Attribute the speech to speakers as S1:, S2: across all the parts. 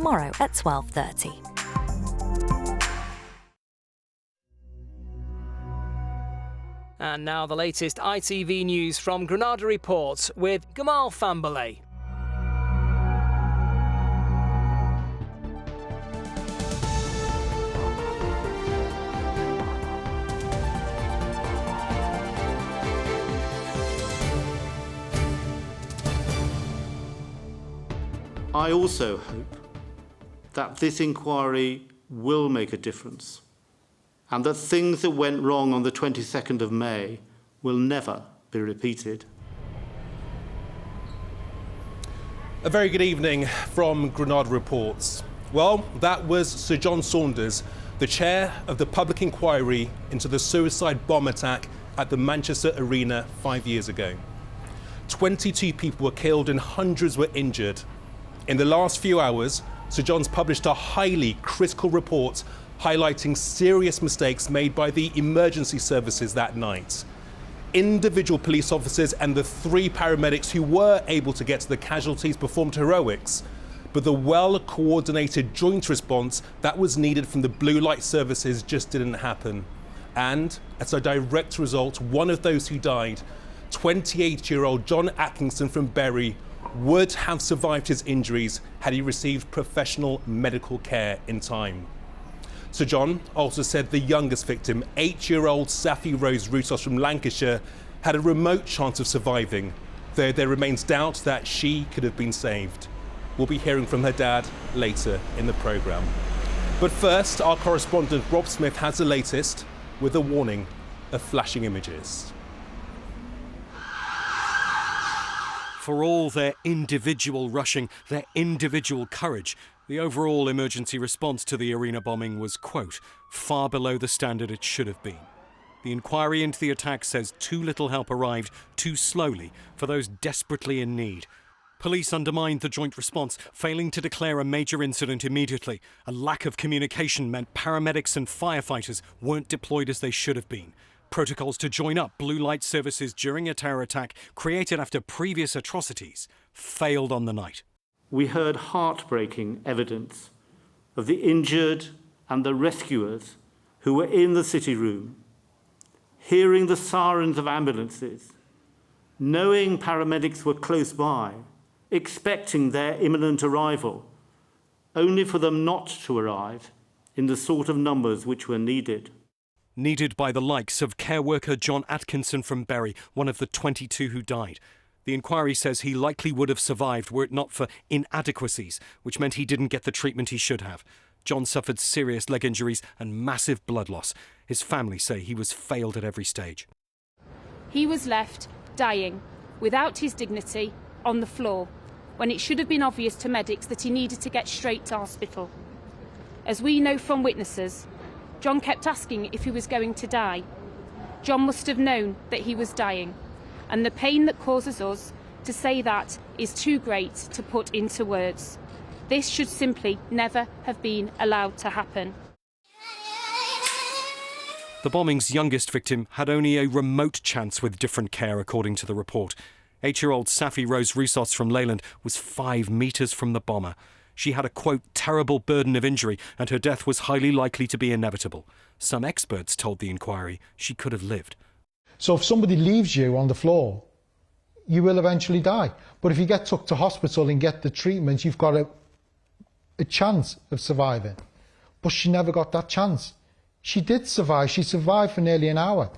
S1: tomorrow at 12:30.
S2: And now the latest ITV news from Granada Reports with Gamal Fambalay.
S3: I also hope that this inquiry will make a difference and that things that went wrong on the 22nd of May will never be repeated.
S4: A very good evening from Granada Reports. Well, that was Sir John Saunders, the chair of the public inquiry into the suicide bomb attack at the Manchester Arena 5 years ago. 22 people were killed and hundreds were injured. In the last few hours, Sir John's published a highly critical report highlighting serious mistakes made by the emergency services that night. Individual police officers and the 3 paramedics who were able to get to the casualties performed heroics, but the well-coordinated joint response that was needed from the blue light services just didn't happen. And as a direct result, one of those who died, 28-year-old John Atkinson from Bury, would have survived his injuries had he received professional medical care in time. Sir John also said the youngest victim, 8-year-old Safi Rose Roussos from Lancashire, had a remote chance of surviving, though there remains doubt that she could have been saved. We'll be hearing from her dad later in the programme. But first, our correspondent Rob Smith has the latest with a warning of flashing images.
S5: For all their individual rushing, their individual courage, the overall emergency response to the arena bombing was, quote, far below the standard it should have been. The inquiry into the attack says too little help arrived too slowly for those desperately in need. Police undermined the joint response, failing to declare a major incident immediately. A lack of communication meant paramedics and firefighters weren't deployed as they should have been. Protocols to join up blue light services during a terror attack created after previous atrocities failed on the night.
S3: We heard heartbreaking evidence of the injured and the rescuers who were in the city room, hearing the sirens of ambulances, knowing paramedics were close by, expecting their imminent arrival, only for them not to arrive in the sort of numbers which were needed.
S5: Needed by the likes of care worker John Atkinson from Bury, one of the 22 who died. The inquiry says he likely would have survived were it not for inadequacies, which meant he didn't get the treatment he should have. John suffered serious leg injuries and massive blood loss. His family say he was failed at every stage.
S6: He was left dying, without his dignity, on the floor, when it should have been obvious to medics that he needed to get straight to hospital. As we know from witnesses, John kept asking if he was going to die. John must have known that he was dying, and the pain that causes us to say that is too great to put into words. This should simply never have been allowed to happen.
S5: The bombing's youngest victim had only a remote chance with different care, according to the report. 8-year-old Safi Rose Roussos from Leyland was 5 metres from the bomber. She had a, quote, terrible burden of injury, and her death was highly likely to be inevitable. Some experts told the inquiry she could have lived.
S7: So if somebody leaves you on the floor, you will eventually die. But if you get took to hospital and get the treatment, you've got a chance of surviving. But she never got that chance. She did survive. She survived for nearly an hour.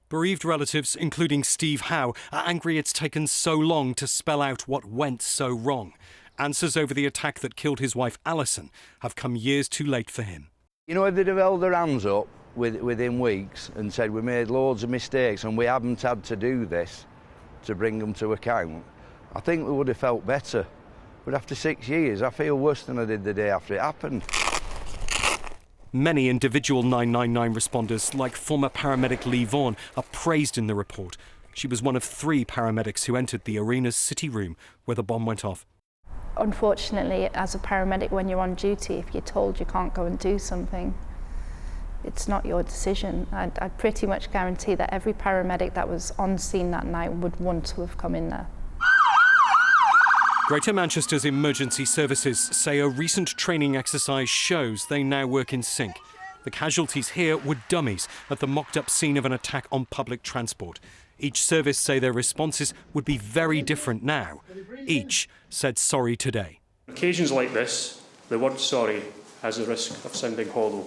S5: Bereaved relatives, including Steve Howe, are angry it's taken so long to spell out what went so wrong. Answers over the attack that killed his wife Alison have come years too late for him.
S8: You know, if they'd have held their hands up within weeks and said we made loads of mistakes and we haven't had to do this to bring them to account, I think we would have felt better. But after 6 years, I feel worse than I did the day after it happened.
S5: Many individual 999 responders, like former paramedic Lee Vaughan, are praised in the report. She was one of 3 paramedics who entered the arena's city room where the bomb went off.
S9: Unfortunately, as a paramedic, when you're on duty, if you're told you can't go and do something, it's not your decision. I'd pretty much guarantee that every paramedic that was on scene that night would want to have come in there.
S5: Greater Manchester's emergency services say a recent training exercise shows they now work in sync. The casualties here were dummies at the mocked-up scene of an attack on public transport. Each service say their responses would be very different now. Each said sorry today.
S1: Occasions like this, the word sorry has the risk of sounding hollow.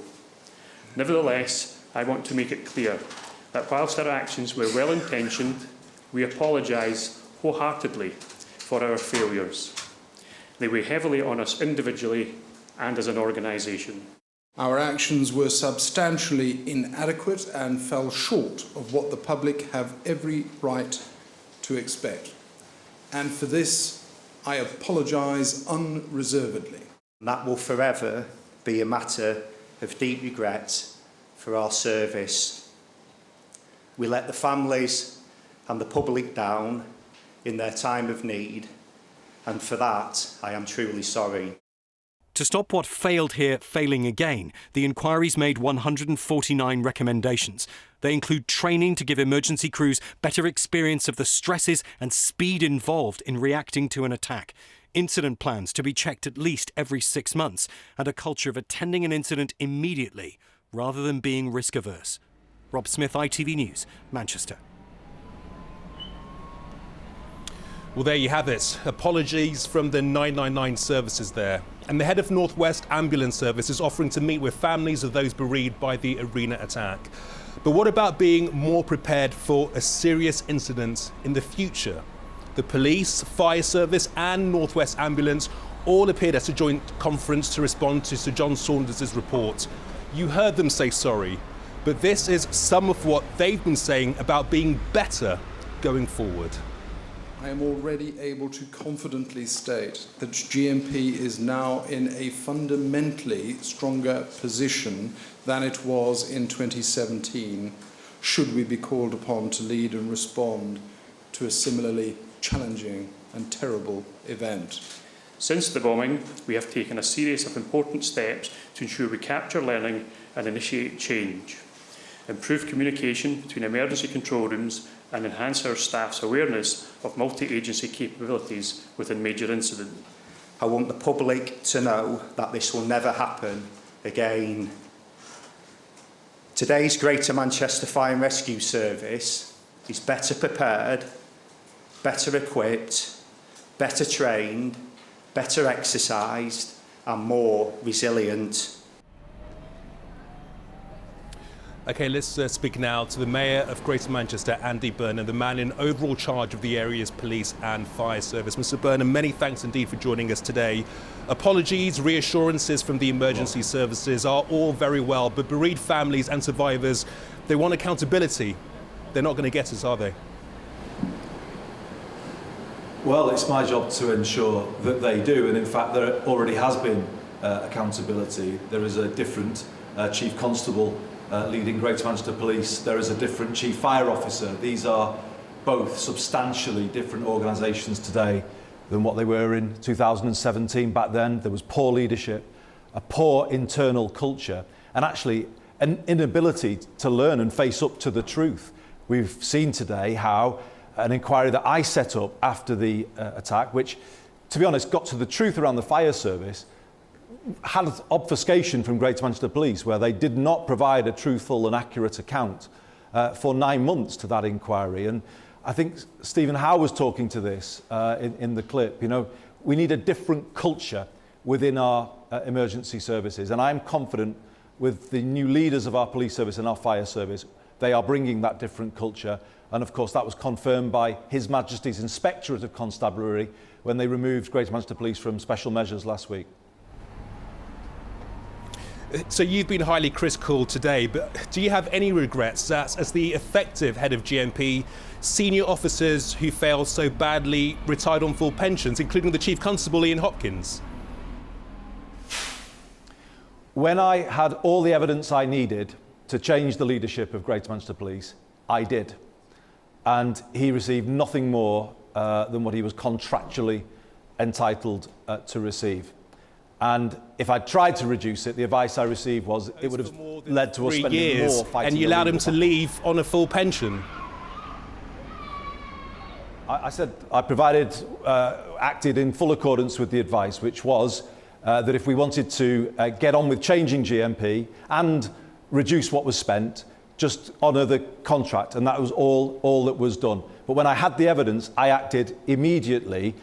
S1: Nevertheless, I want to make it clear that whilst our actions were well-intentioned, we apologise wholeheartedly for our failures. They weigh heavily on us individually and as an organisation.
S10: Our actions were substantially inadequate and fell short of what the public have every right to expect. And for this, I apologise unreservedly.
S11: That will forever be a matter of deep regret for our service. We let the families and the public down in their time of need, and for that I am truly sorry.
S5: To stop what failed here failing again, the inquiry's made 149 recommendations. They include training to give emergency crews better experience of the stresses and speed involved in reacting to an attack, incident plans to be checked at least every 6 months, and a culture of attending an incident immediately rather than being risk-averse. Rob Smith, ITV News, Manchester.
S4: Well, there you have it. Apologies from the 999 services there. And the head of North West Ambulance Service is offering to meet with families of those bereaved by the arena attack. But what about being more prepared for a serious incident in the future? The police, fire service and North West Ambulance all appeared at a joint conference to respond to Sir John Saunders' report. You heard them say sorry, but this is some of what they've been saying about being better going forward.
S10: I am already able to confidently state that GMP is now in a fundamentally stronger position than it was in 2017, should we be called upon to lead and respond to a similarly challenging and terrible event.
S1: Since the bombing, we have taken a series of important steps to ensure we capture learning and initiate change, improve communication between emergency control rooms and enhance our staff's awareness of multi-agency capabilities within major incident.
S11: I want the public to know that this will never happen again. Today's Greater Manchester Fire and Rescue Service is better prepared, better equipped, better trained, better exercised and more resilient.
S4: OK, let's speak now to the Mayor of Greater Manchester, Andy Burnham, the man in overall charge of the area's police and fire service. Mr Burnham, many thanks indeed for joining us today. Apologies, reassurances from the emergency services are all very well, but bereaved families and survivors, they want accountability. They're not going to get us, are they?
S12: Well, it's my job to ensure that they do, and in fact there already has been accountability. There is a different Chief Constable leading Greater Manchester Police. There is a different Chief Fire Officer. These are both substantially different organisations today than what they were in 2017. Back then there was poor leadership, a poor internal culture, and actually an inability to learn and face up to the truth. We've seen today how an inquiry that I set up after the attack, which, to be honest, got to the truth around the fire service, had obfuscation from Greater Manchester Police, where they did not provide a truthful and accurate account for 9 months to that inquiry. And I think Stephen Howe was talking to this in the clip. You know, we need a different culture within our emergency services, and I'm confident with the new leaders of our police service and our fire service, they are bringing that different culture. And of course that was confirmed by His Majesty's Inspectorate of Constabulary when they removed Greater Manchester Police from special measures last week.
S4: So you've been highly critical today, but do you have any regrets that, as the effective head of GMP, senior officers who failed so badly retired on full pensions, including the Chief Constable Ian Hopkins?
S12: When I had all the evidence I needed to change the leadership of Greater Manchester Police, I did. And he received nothing more than what he was contractually entitled to receive. And if I tried to reduce it, the advice I received was it would have led to us spending more fighting.
S4: And you allowed him to leave on a full pension?
S12: I said I acted in full accordance with the advice, which was that if we wanted to get on with changing GMP and reduce what was spent, just honour the contract, and that was all that was done. But when I had the evidence, I acted immediately,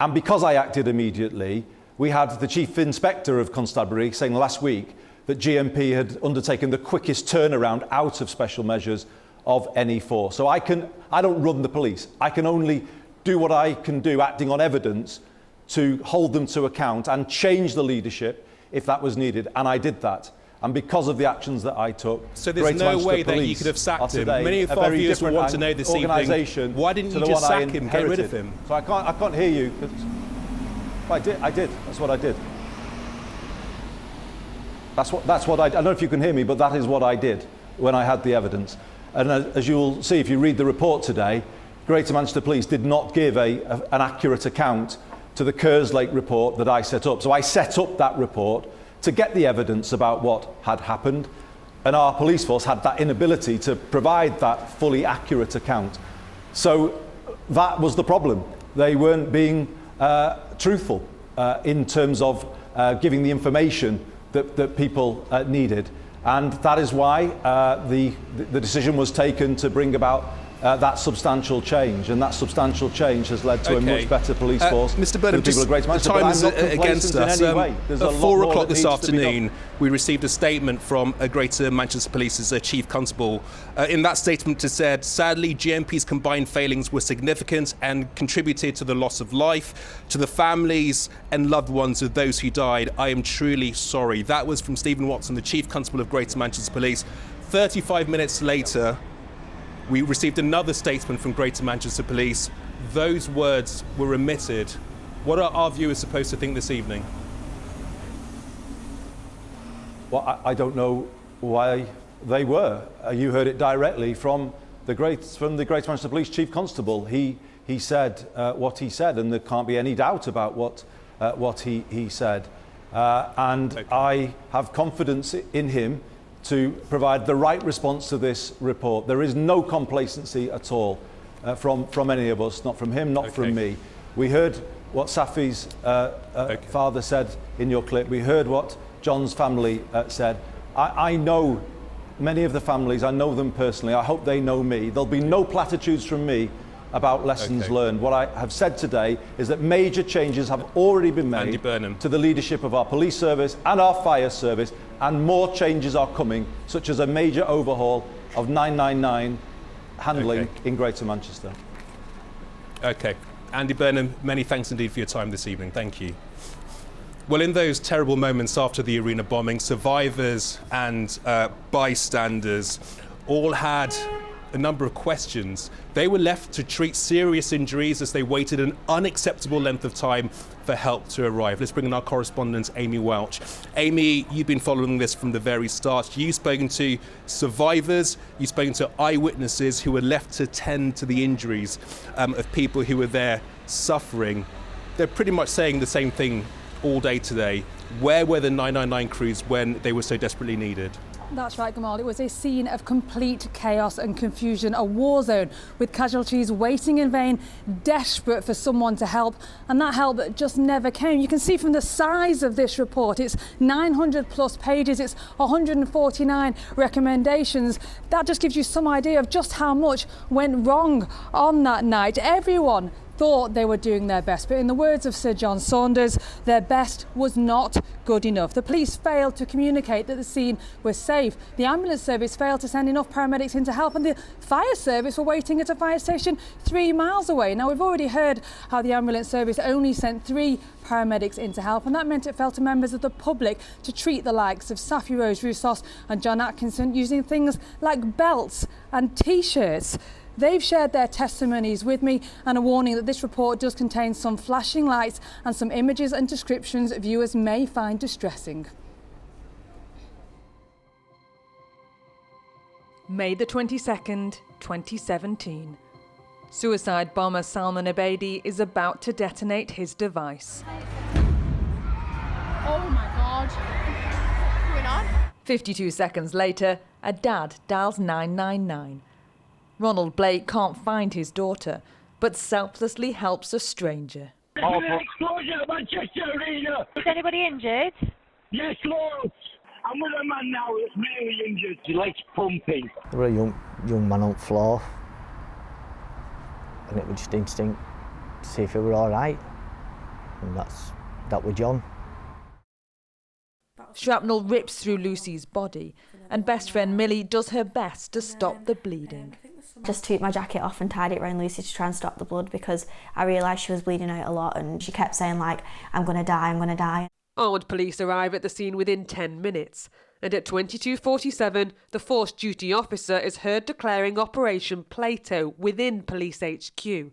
S12: and because I acted immediately, we had the Chief Inspector of Constabulary saying last week that GMP had undertaken the quickest turnaround out of special measures of any force. So I don't run the police. I can only do what I can do, acting on evidence, to hold them to account and change the leadership if that was needed, and I did that. And because of the actions that I took,
S4: so there's no way that you could have sacked him. Many of our viewers will want to know this evening, why didn't you just sack him, get rid of him?
S12: So I can't hear you. I did. That's what I did. That's what I don't know if you can hear me, but that is what I did when I had the evidence. And as you'll see if you read the report today, Greater Manchester Police did not give an accurate account to the Kerslake report that I set up. So I set up that report to get the evidence about what had happened, and our police force had that inability to provide that fully accurate account. So that was the problem. They weren't being truthful in terms of giving the information that people needed. And that is why the decision was taken to bring about that substantial change, and that substantial change has led to a much better police force.
S4: Mr. Burnham, just the time is against us. At 4 o'clock this afternoon, we received a statement from Greater Manchester Police's Chief Constable. In that statement, it said, sadly, GMP's combined failings were significant and contributed to the loss of life. To the families and loved ones of those who died, I am truly sorry. That was from Stephen Watson, the Chief Constable of Greater Manchester Police. 35 minutes later, we received another statement from Greater Manchester Police. Those words were omitted. What are our viewers supposed to think this evening?
S12: Well, I don't know why they were. You heard it directly from the Greater Manchester Police Chief Constable. He said what he said, and there can't be any doubt about what he said. I have confidence in him to provide the right response to this report. There is no complacency at all from any of us, not from him, not from me. We heard what Safi's father said in your clip. We heard what John's family said. I know many of the families. I know them personally. I hope they know me. There'll be no platitudes from me about lessons learned. What I have said today is that major changes have already been made to the leadership of our police service and our fire service, and more changes are coming, such as a major overhaul of 999 handling in Greater Manchester.
S4: Okay. Andy Burnham, many thanks indeed for your time this evening. Thank you. Well, in those terrible moments after the arena bombing, survivors and bystanders all had a number of questions. They were left to treat serious injuries as they waited an unacceptable length of time for help to arrive. Let's bring in our correspondent, Amy Welch. Amy, you've been following this from the very start. You've spoken to survivors, you've spoken to eyewitnesses who were left to tend to the injuries of people who were there suffering. They're pretty much saying the same thing all day today. Where were the 999 crews when they were so desperately needed?
S13: That's right, Gamal. It was a scene of complete chaos and confusion, a war zone with casualties waiting in vain, desperate for someone to help, and that help just never came. You can see from the size of this report, it's 900 plus pages, it's 149 recommendations. That just gives you some idea of just how much went wrong on that night. Everyone thought they were doing their best, but in the words of Sir John Saunders, their best was not good enough. The police failed to communicate that the scene was safe. The ambulance service failed to send enough paramedics in to help, and the fire service were waiting at a fire station 3 miles away. Now, we've already heard how the ambulance service only sent 3 paramedics in to help, and that meant it fell to members of the public to treat the likes of Safi Rose Roussos and John Atkinson using things like belts and T-shirts. They've shared their testimonies with me, and a warning that this report does contain some flashing lights and some images and descriptions viewers may find distressing.
S14: May the 22nd, 2017. Suicide bomber Salman Abedi is about to detonate his device.
S15: Oh my God. What's going on?
S14: 52 seconds later, a dad dials 999. Ronald Blake can't find his daughter. but selflessly helps a stranger.
S16: Explosion at Manchester Arena.
S15: Is anybody injured?
S16: Yes, loads. I'm with a man now that's really injured. His leg's pumping.
S17: There were a young man on the floor, and it was just instinct to see if he were all right, and that was John.
S14: Shrapnel rips through Lucy's body, and best friend Millie does her best to stop the bleeding.
S18: Just took my jacket off and tied it around Lucy to try and stop the blood, because I realised she was bleeding out a lot, and she kept saying, like, I'm going to die, I'm going to die.
S14: Armed police arrive at the scene within 10 minutes, and at 22:47, the force duty officer is heard declaring Operation Plato within Police HQ,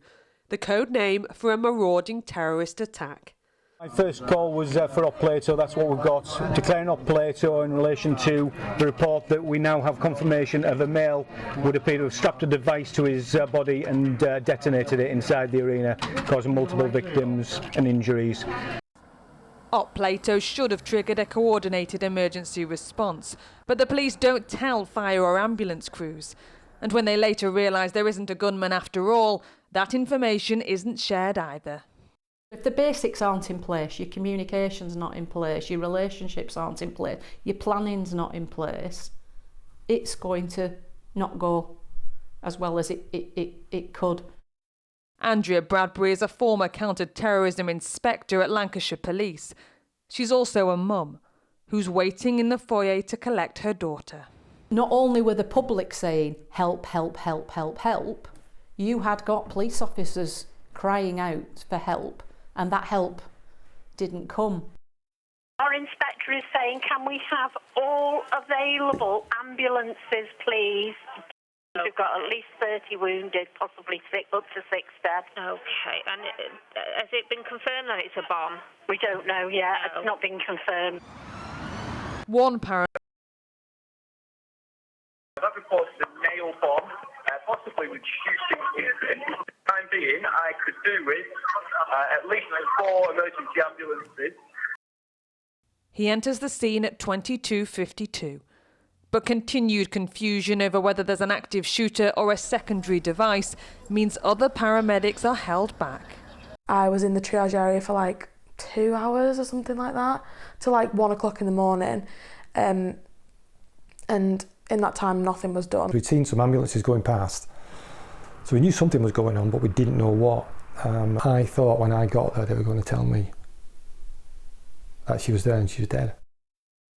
S14: the code name for a marauding terrorist attack.
S19: My first call was for Op Plato, that's what we've got, declaring Op Plato in relation to the report that we now have confirmation of a male would appear to have strapped a device to his body and detonated it inside the arena, causing multiple victims and injuries.
S14: Op Plato should have triggered a coordinated emergency response, but the police don't tell fire or ambulance crews. And when they later realise there isn't a gunman after all, that information isn't shared either.
S20: If the basics aren't in place, your communication's not in place, your relationships aren't in place, your planning's not in place, it's going to not go as well as it could.
S14: Andrea Bradbury is a former counter-terrorism inspector at Lancashire Police. She's also a mum who's waiting in the foyer to collect her daughter.
S20: Not only were the public saying, help, help, help, help, help, you had got police officers crying out for help, and that help didn't come.
S21: Our inspector is saying, can we have all available ambulances, please? We've got at least 30 wounded, possibly up to 6 dead.
S15: Okay, and has it been confirmed that it's a bomb?
S21: We don't know yet, It's not been confirmed.
S14: One paramedic.
S22: That reported a nail bomb, possibly with shooting incident. For the time being, I could do with at least 4 emergency ambulances.
S14: He enters the scene at 22:52. But continued confusion over whether there's an active shooter or a secondary device means other paramedics are held back.
S23: I was in the triage area for like 2 hours or something like that, till like 1 o'clock in the morning. And in that time, nothing was done.
S24: We'd seen some ambulances going past, so we knew something was going on, but we didn't know what. I thought when I got there, they were going to tell me that she was there and she was dead.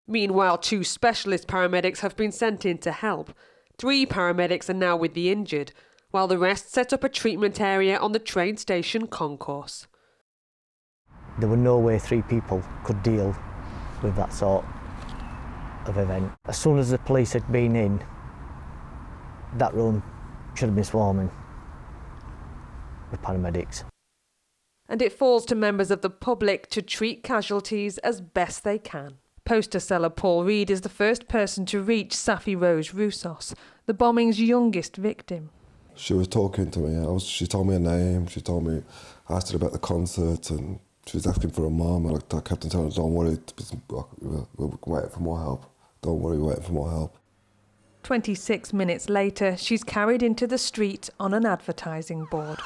S14: Meanwhile, 2 specialist paramedics have been sent in to help. 3 paramedics are now with the injured, while the rest set up a treatment area on the train station concourse.
S17: There were no way 3 people could deal with that sort of event. As soon as the police had been in, that room should have been swarming with paramedics.
S14: And it falls to members of the public to treat casualties as best they can. Poster seller Paul Reed is the first person to reach Safi Rose Roussos, the bombing's youngest victim.
S25: She was talking to me. She told me her name. I asked her about the concert, and she was asking for her mum. And I kept on telling her, "Don't worry, we're waiting for more help. Don't worry, we're waiting for more help."
S14: 26 minutes later, she's carried into the street on an advertising board.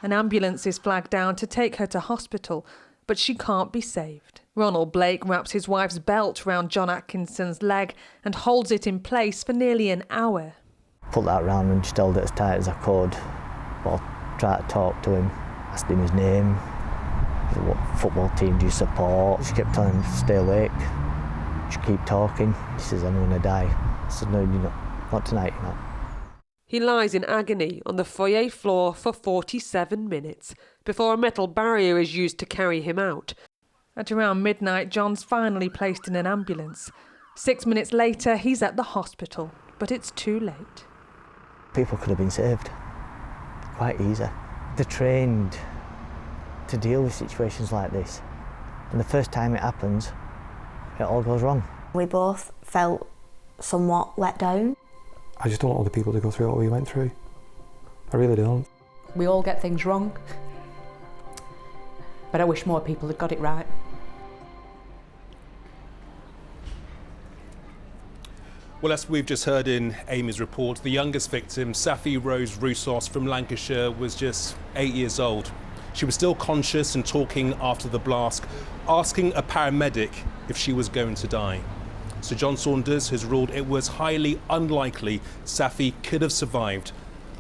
S14: An ambulance is flagged down to take her to hospital, but she can't be saved. Ronald Blake wraps his wife's belt round John Atkinson's leg and holds it in place for nearly an hour.
S17: Put that round and just held it as tight as I could. But I tried to talk to him, asked him his name, what football team do you support. She kept telling him to stay awake, just keep talking. He says, "I'm going to die." I said, "No, you're not tonight, you're not."
S14: He lies in agony on the foyer floor for 47 minutes before a metal barrier is used to carry him out. At around midnight, John's finally placed in an ambulance. 6 minutes later, he's at the hospital, but it's too late.
S17: People could have been saved quite easy. They're trained to deal with situations like this, and the first time it happens, it all goes wrong.
S18: We both felt somewhat let down.
S24: I just don't want other people to go through what we went through. I really don't.
S20: We all get things wrong, but I wish more people had got it right.
S4: Well, as we've just heard in Amy's report, the youngest victim, Safi Rose Roussos from Lancashire, was just 8 years old. She was still conscious and talking after the blast, asking a paramedic if she was going to die. Sir John Saunders has ruled it was highly unlikely Safi could have survived,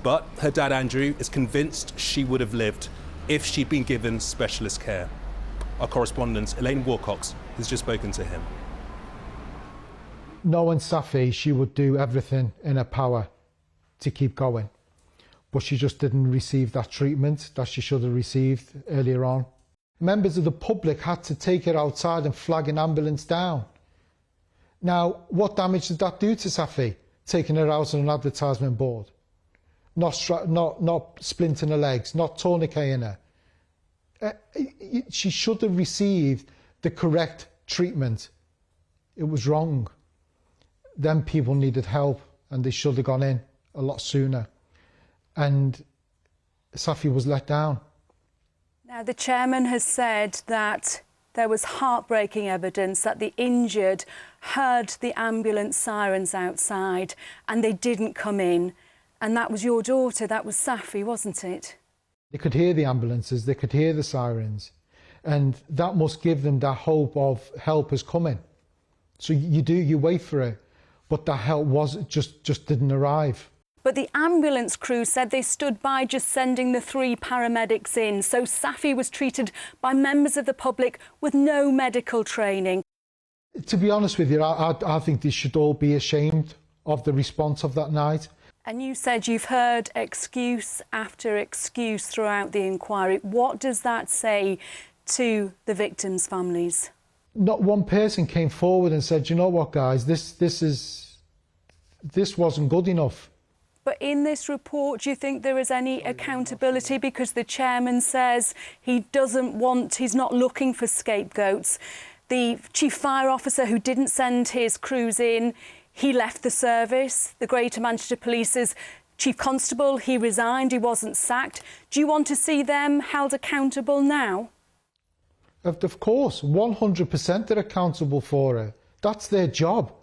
S4: but her dad Andrew is convinced she would have lived if she'd been given specialist care. Our correspondent Elaine Wilcox has just spoken to him.
S2: Knowing Safi, she would do everything in her power to keep going, but she just didn't receive that treatment that she should have received earlier on. Members of the public had to take her outside and flag an ambulance down. Now, what damage did that do to Safi, taking her out on an advertisement board? Not splinting her legs, not tourniqueting her. She should have received the correct treatment. It was wrong. Then people needed help and they should have gone in a lot sooner. And Safi was let down.
S3: Now, the chairman has said that there was heartbreaking evidence that the injured heard the ambulance sirens outside and they didn't come in. And that was your daughter, that was Safi, wasn't it?
S2: They could hear the ambulances, they could hear the sirens, and that must give them that hope of help is coming. So you wait for it, but that help just didn't arrive.
S3: But the ambulance crew said they stood by just sending the 3 paramedics in, so Safi was treated by members of the public with no medical training.
S2: To be honest with you, I think they should all be ashamed of the response of that night.
S3: And you said you've heard excuse after excuse throughout the inquiry. What does that say to the victims' families?
S2: Not one person came forward and said, you know what, guys, this wasn't good enough.
S3: But in this report, do you think there is any accountability? Because the chairman says he's not looking for scapegoats. The chief fire officer who didn't send his crews in, he left the service. The Greater Manchester Police's chief constable, he resigned, he wasn't sacked. Do you want to see them held accountable now?
S2: Of course, 100% they're accountable for it. That's their job.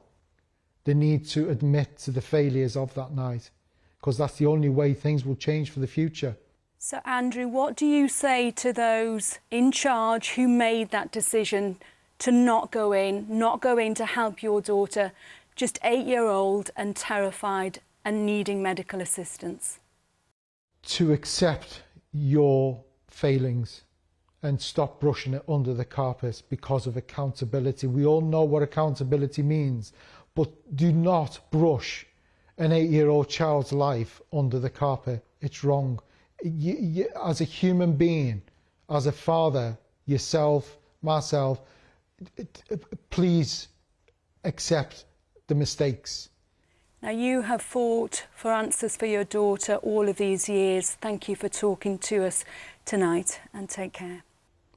S2: They need to admit to the failures of that night, because that's the only way things will change for the future.
S3: So, Andrew, what do you say to those in charge who made that decision to not go in to help your daughter, just 8-year-old and terrified and needing medical assistance?
S2: To accept your failings and stop brushing it under the carpet because of accountability. We all know what accountability means, but do not brush an 8-year-old child's life under the carpet. It's wrong. As a human being, as a father, yourself, myself, please accept the mistakes.
S3: Now, you have fought for answers for your daughter all of these years. Thank you for talking to us tonight, and take care.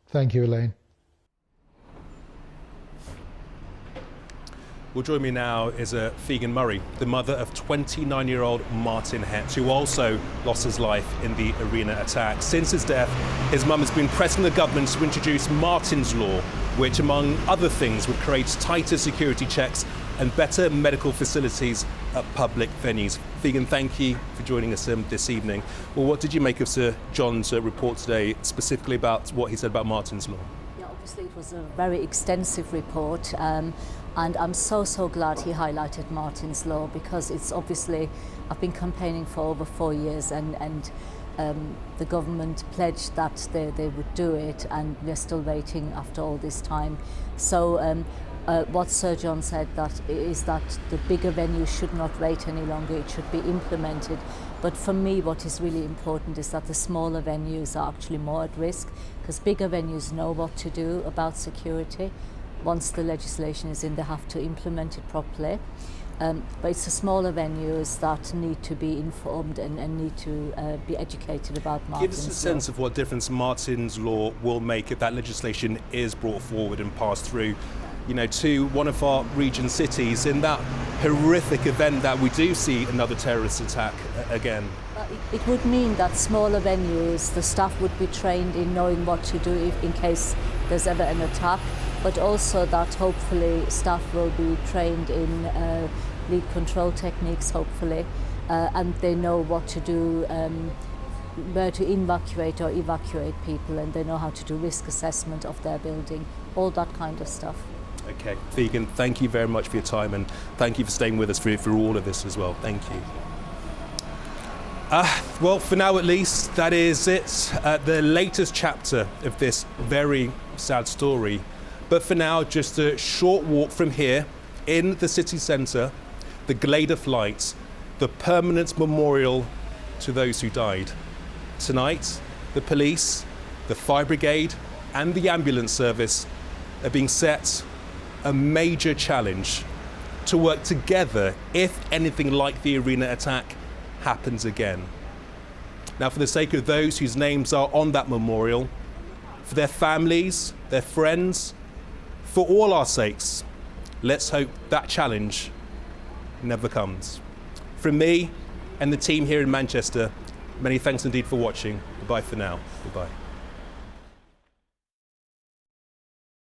S2: Thank you, Elaine.
S4: Well, join me now is Fegan Murray, the mother of 29-year-old Martin Het, who also lost his life in the arena attack. Since his death, his mum has been pressing the government to introduce Martin's Law, which, among other things, would create tighter security checks and better medical facilities at public venues. Fegan, thank you for joining us this evening. Well, what did you make of Sir John's report today, specifically about what he said about Martin's Law?
S6: Yeah, obviously it was a very extensive report, and I'm so glad he highlighted Martin's Law, because it's obviously, I've been campaigning for over 4 years, and the government pledged that they would do it, and we're still waiting after all this time. So what Sir John said is that the bigger venues should not wait any longer, it should be implemented. But for me, what is really important is that the smaller venues are actually more at risk, because bigger venues know what to do about security. Once the legislation is in, they have to implement it properly. But it's the smaller venues that need to be informed and need to be educated about Martin's Law. Give us a
S4: sense of what difference Martin's Law will make if that legislation is brought forward and passed through, to one of our region cities in that horrific event that we do see another terrorist attack again.
S6: It would mean that smaller venues, the staff would be trained in knowing what to do in case there's ever an attack, but also that hopefully staff will be trained in lead control techniques, hopefully, and they know what to do, where to evacuate or evacuate people, and they know how to do risk assessment of their building, all that kind of stuff.
S4: Okay, Vegan, thank you very much for your time, and thank you for staying with us through all of this as well. Thank you. Well, for now at least, that is it. The latest chapter of this very sad story. But for now, just a short walk from here in the city centre, the Glade of Light, the permanent memorial to those who died. Tonight, the police, the fire brigade and the ambulance service are being set a major challenge to work together if anything like the arena attack happens again. Now, for the sake of those whose names are on that memorial, for their families, their friends, for all our sakes, let's hope that challenge never comes. From me and the team here in Manchester, many thanks indeed for watching. Goodbye for now. Goodbye.